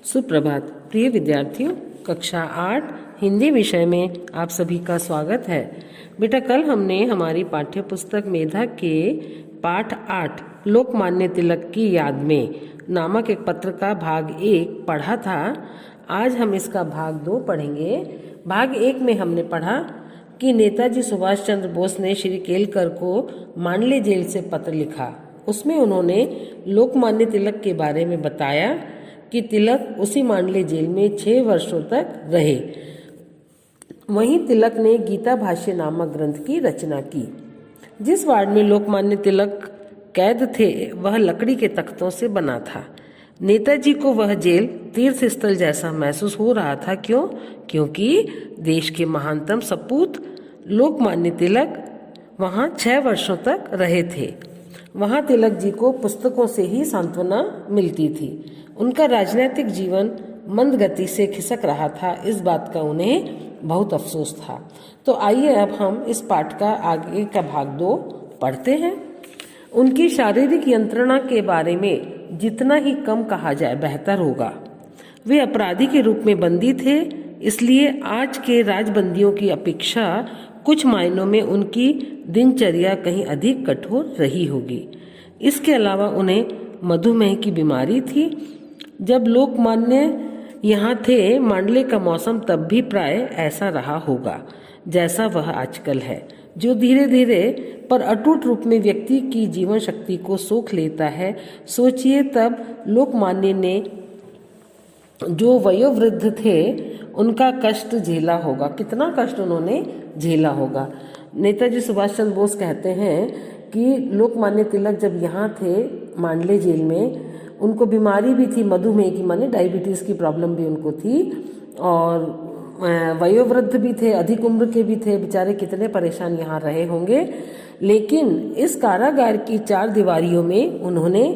सुप्रभात प्रिय विद्यार्थियों, कक्षा 8 हिंदी विषय में आप सभी का स्वागत है। बेटा, कल हमने हमारी पाठ्य पुस्तक मेधा के पाठ 8 लोकमान्य तिलक की याद में नामक एक पत्र का भाग 1 पढ़ा था। आज हम इसका भाग 2 पढ़ेंगे। भाग 1 में हमने पढ़ा कि नेताजी सुभाष चंद्र बोस ने श्री केलकर को मांडले जेल से पत्र लिखा। उसमें उन्होंने लोकमान्य तिलक के बारे में बताया कि तिलक उसी मांडले जेल में 6 वर्षों तक रहे। वहीं तिलक ने गीता भाष्य नामक ग्रंथ की रचना की। जिस वार्ड में लोकमान्य तिलक कैद थे वह लकड़ी के तख्तों से बना था। नेताजी को वह जेल तीर्थ स्थल जैसा महसूस हो रहा था। क्यों? क्योंकि देश के महानतम सपूत लोकमान्य तिलक वहाँ 6 वर्षों तक रहे थे। वहाँ तिलक जी को पुस्तकों से ही सांत्वना मिलती थी। उनका राजनीतिक जीवन मंद गति से खिसक रहा था, इस बात का उन्हें बहुत अफसोस था। तो आइए अब हम इस पाठ का आगे का भाग 2 पढ़ते हैं। उनकी शारीरिक यंत्रणा के बारे में जितना ही कम कहा जाए बेहतर होगा। वे अपराधी के रूप में बंदी थे, इसलिए आज के राजबंदियों की अपेक्षा कुछ मायनों में उनकी दिनचर्या कहीं अधिक कठोर रही होगी। इसके अलावा उन्हें मधुमेह की बीमारी थी। जब लोकमान्य यहाँ थे, मांडले का मौसम तब भी प्राय ऐसा रहा होगा जैसा वह आजकल है, जो धीरे धीरे पर अटूट रूप में व्यक्ति की जीवन शक्ति को सोख लेता है। सोचिए, तब लोकमान्य ने जो वयोवृद्ध थे उनका कष्ट झेला होगा। कितना कष्ट उन्होंने झेला होगा। नेताजी सुभाष चंद्र बोस कहते हैं कि लोकमान्य तिलक जब यहाँ थे मांडले जेल में, उनको बीमारी भी थी मधुमेह की, माने डायबिटीज़ की प्रॉब्लम भी उनको थी, और वयोवृद्ध भी थे, अधिक उम्र के भी थे। बेचारे कितने परेशान यहाँ रहे होंगे। लेकिन इस कारागार की 4 दीवारियों में उन्होंने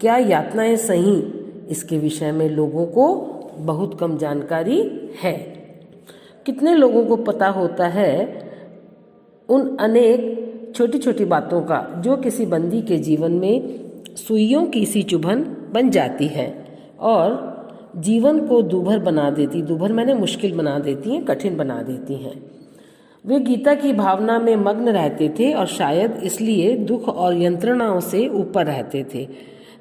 क्या यातनाएं सही, इसके विषय में लोगों को बहुत कम जानकारी है। कितने लोगों को पता होता है उन अनेक छोटी छोटी बातों का जो किसी बंदी के जीवन में सुइयों की सी चुभन बन जाती है और जीवन को दूभर बना देती, दूभर मैंने मुश्किल बना देती हैं, कठिन बना देती हैं। वे गीता की भावना में मग्न रहते थे और शायद इसलिए दुख और यंत्रणाओं से ऊपर रहते थे।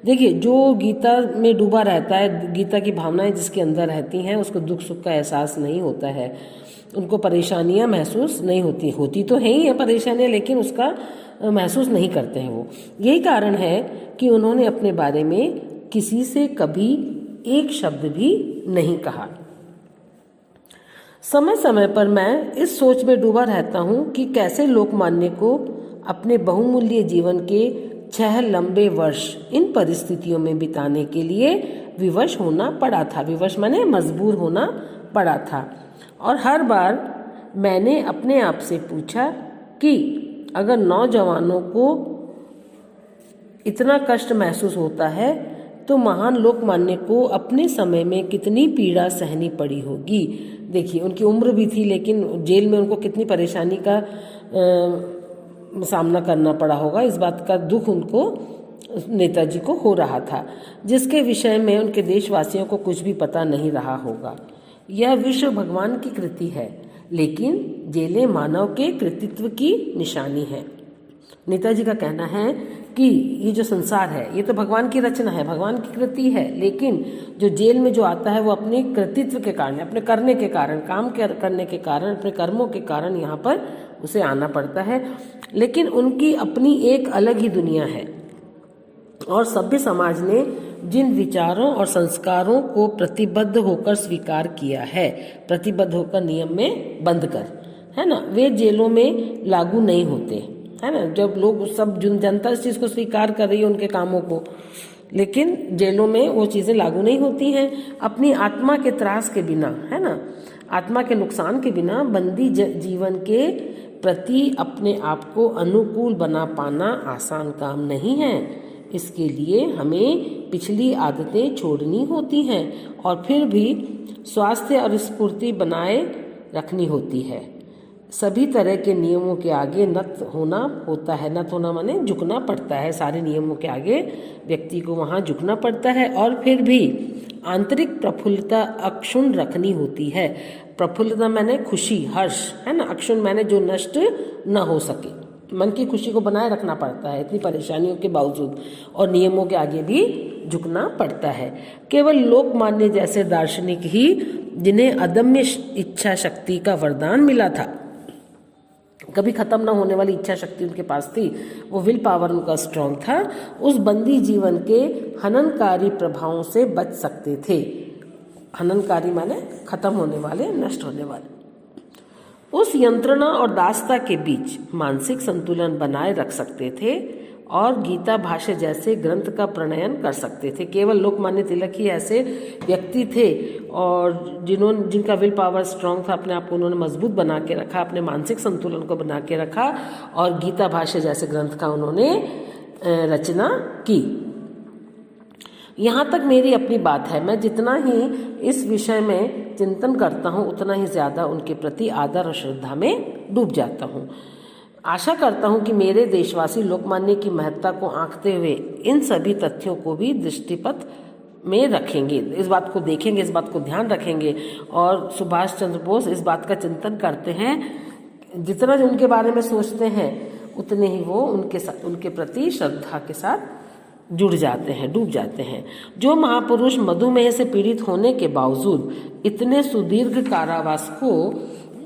देखिए, जो गीता में डूबा रहता है, गीता की भावनाएं जिसके अंदर रहती हैं, उसको दुख सुख का एहसास नहीं होता है, उनको परेशानियां महसूस नहीं होती तो है ही है परेशानियां, लेकिन उसका महसूस नहीं करते हैं वो। यही कारण है कि उन्होंने अपने बारे में किसी से कभी एक शब्द भी नहीं कहा। समय समय पर मैं इस सोच में डूबा रहता हूँ कि कैसे लोकमान्य को अपने बहुमूल्य जीवन के 6 लंबे वर्ष इन परिस्थितियों में बिताने के लिए विवश होना पड़ा था। विवश माने मजबूर होना पड़ा था। और हर बार मैंने अपने आप से पूछा कि अगर नौजवानों को इतना कष्ट महसूस होता है तो महान लोकमान्य को अपने समय में कितनी पीड़ा सहनी पड़ी होगी। देखिए, उनकी उम्र भी थी, लेकिन जेल में उनको कितनी परेशानी का सामना करना पड़ा होगा। इस बात का दुख उनको, नेताजी को हो रहा था, जिसके विषय में उनके देशवासियों को कुछ भी पता नहीं रहा होगा। यह विश्व भगवान की कृति है, लेकिन जेलें मानव के कृतित्व की निशानी है। नेताजी का कहना है कि ये जो संसार है ये तो भगवान की रचना है, भगवान की कृति है, लेकिन जो जेल में जो आता है वो अपने कृतित्व के कारण, अपने करने के कारण, काम करने के कारण, अपने कर्मों के कारण यहाँ पर उसे आना पड़ता है। लेकिन उनकी अपनी एक अलग ही दुनिया है और सभ्य समाज ने जिन विचारों और संस्कारों को प्रतिबद्ध होकर स्वीकार किया है, प्रतिबद्ध होकर नियम में बंद कर, है ना, वे जेलों में लागू नहीं होते, है ना। जब लोग सब जनता इस चीज़ को स्वीकार कर रही है, उनके कामों को, लेकिन जेलों में वो चीज़ें लागू नहीं होती हैं। अपनी आत्मा के त्रास के बिना, है ना, आत्मा के नुकसान के बिना बंदी जीवन के प्रति अपने आप को अनुकूल बना पाना आसान काम नहीं है। इसके लिए हमें पिछली आदतें छोड़नी होती हैं और फिर भी स्वास्थ्य और स्फूर्ति बनाए रखनी होती है। सभी तरह के नियमों के आगे नत होना होता है। नत होना माने झुकना पड़ता है, सारे नियमों के आगे व्यक्ति को वहाँ झुकना पड़ता है। और फिर भी आंतरिक प्रफुल्लता अक्षुण्ण रखनी होती है। प्रफुल्लता माने खुशी, हर्ष, है ना। अक्षुण्ण माने जो नष्ट न हो सके, मन की खुशी को बनाए रखना पड़ता है इतनी परेशानियों के बावजूद, और नियमों के आगे भी झुकना पड़ता है। केवल लोकमान्य जैसे दार्शनिक ही, जिन्हें अदम्य इच्छा शक्ति का वरदान मिला था, कभी खत्म ना होने वाली इच्छा शक्ति उनके पास थी, वो विल पावर उनका स्ट्रांग था, उस बंदी जीवन के हननकारी प्रभावों से बच सकते थे। हननकारी माने खत्म होने वाले, नष्ट होने वाले। उस यंत्रणा और दासता के बीच मानसिक संतुलन बनाए रख सकते थे और गीता भाष्य जैसे ग्रंथ का प्रणयन कर सकते थे। केवल लोकमान्य तिलक ही ऐसे व्यक्ति थे और जिनका विल पावर स्ट्रांग था, अपने आप को उन्होंने मजबूत बना के रखा, अपने मानसिक संतुलन को बना के रखा और गीता भाष्य जैसे ग्रंथ का उन्होंने रचना की। यहाँ तक मेरी अपनी बात है। मैं जितना ही इस विषय में चिंतन करता हूँ उतना ही ज़्यादा उनके प्रति आदर और श्रद्धा में डूब जाता हूँ। आशा करता हूँ कि मेरे देशवासी लोकमान्य की महत्ता को आंकते हुए इन सभी तथ्यों को भी दृष्टिपथ में रखेंगे, इस बात को देखेंगे, इस बात को ध्यान रखेंगे। और सुभाष चंद्र बोस इस बात का चिंतन करते हैं, जितना उनके बारे में सोचते हैं उतने ही वो उनके प्रति श्रद्धा के साथ जुड़ जाते हैं, डूब जाते हैं। जो महापुरुष मधुमेह से पीड़ित होने के बावजूद इतने सुदीर्घ कारावास को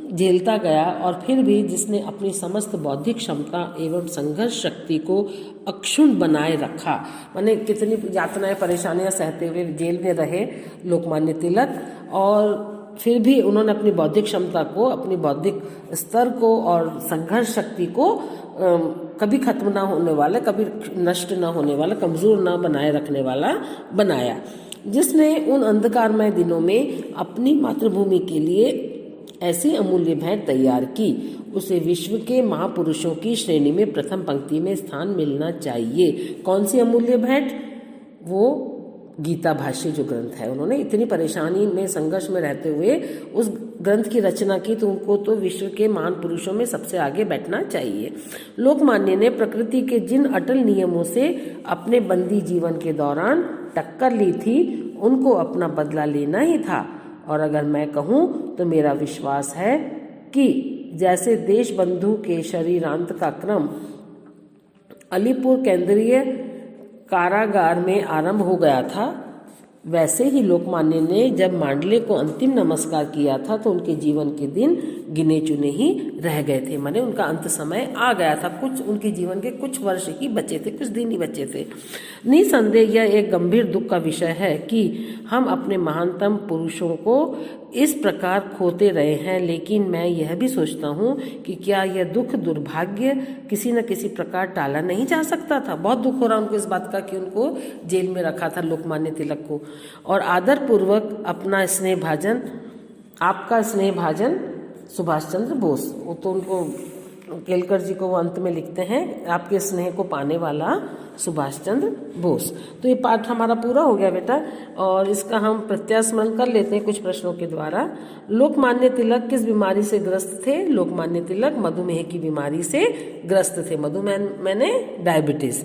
झेलता गया और फिर भी जिसने अपनी समस्त बौद्धिक क्षमता एवं संघर्ष शक्ति को अक्षुण्ण बनाए रखा, माने कितनी यातनाएं परेशानियां सहते हुए जेल में रहे लोकमान्य तिलक, और फिर भी उन्होंने अपनी बौद्धिक क्षमता को, अपनी बौद्धिक स्तर को और संघर्ष शक्ति को कभी खत्म ना होने वाला, कभी नष्ट ना होने वाला, कमजोर ना बनाए रखने वाला बनाया। जिसने उन अंधकारमय दिनों में अपनी मातृभूमि के लिए ऐसी अमूल्य भेंट तैयार की, उसे विश्व के महापुरुषों की श्रेणी में प्रथम पंक्ति में स्थान मिलना चाहिए। कौन सी अमूल्य भेंट? वो गीता भाष्य जो ग्रंथ है, उन्होंने इतनी परेशानी में, संघर्ष में रहते हुए उस ग्रंथ की रचना की, तो उनको तो विश्व के महान पुरुषों में सबसे आगे बैठना चाहिए। लोकमान्य ने प्रकृति के जिन अटल नियमों से अपने बंदी जीवन के दौरान टक्कर ली थी, उनको अपना बदला लेना ही था। और अगर मैं कहूँ तो मेरा विश्वास है कि जैसे देशबंधु के शरीरांत का क्रम अलीपुर केंद्रीय कारागार में आरंभ हो गया था, वैसे ही लोकमान्य ने जब मांडले को अंतिम नमस्कार किया था तो उनके जीवन के दिन गिने चुने ही रह गए थे। माने उनका अंत समय आ गया था, कुछ उनके जीवन के कुछ वर्ष ही बचे थे, कुछ दिन ही बचे थे। निसंदेह यह एक गंभीर दुख का विषय है कि हम अपने महानतम पुरुषों को इस प्रकार खोते रहे हैं, लेकिन मैं यह भी सोचता हूँ कि क्या यह दुख, दुर्भाग्य किसी न किसी प्रकार टाला नहीं जा सकता था। बहुत दुख हो रहा उनको इस बात का कि उनको जेल में रखा था लोकमान्य तिलक को। और आदर पूर्वक अपना स्नेह भाजन, आपका स्नेह भाजन सुभाष चंद्र बोस। वो तो उनको केलकर जी को वो अंत में लिखते हैं, आपके स्नेह को पाने वाला सुभाष चंद्र बोस। तो ये पाठ हमारा पूरा हो गया बेटा, और इसका हम प्रत्यास्मरण कर लेते हैं कुछ प्रश्नों के द्वारा। लोकमान्य तिलक किस बीमारी से ग्रस्त थे? लोकमान्य तिलक मधुमेह की बीमारी से ग्रस्त थे। मधुमेह मैंने डायबिटीज।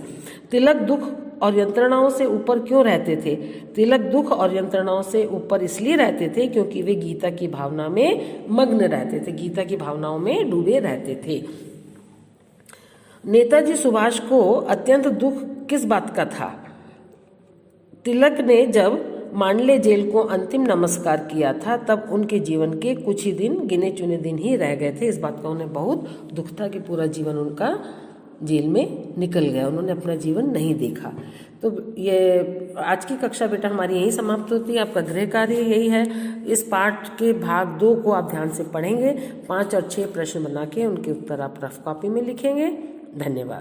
तिलक दुख और यंत्रणाओं से ऊपर क्यों रहते थे? तिलक दुख और यंत्रणाओं से ऊपर इसलिए रहते थे क्योंकि वे गीता की भावना में मग्न रहते थे, गीता की भावनाओं में डूबे रहते थे। नेताजी सुभाष को अत्यंत दुख किस बात का था? तिलक ने जब मांडले जेल को अंतिम नमस्कार किया था तब उनके जीवन के कुछ ही दिन, गिने चुने दिन ही रह गए थे। इस बात का उन्हें बहुत दुख था कि पूरा जीवन उनका जेल में निकल गया, उन्होंने अपना जीवन नहीं देखा। तो ये आज की कक्षा बेटा हमारी यही समाप्त होती है। आपका गृह कार्य यही है। इस पाठ के भाग 2 को आप ध्यान से पढ़ेंगे। 5 और 6 प्रश्न बना के उनके उत्तर आप रफ कॉपी में लिखेंगे। धन्यवाद।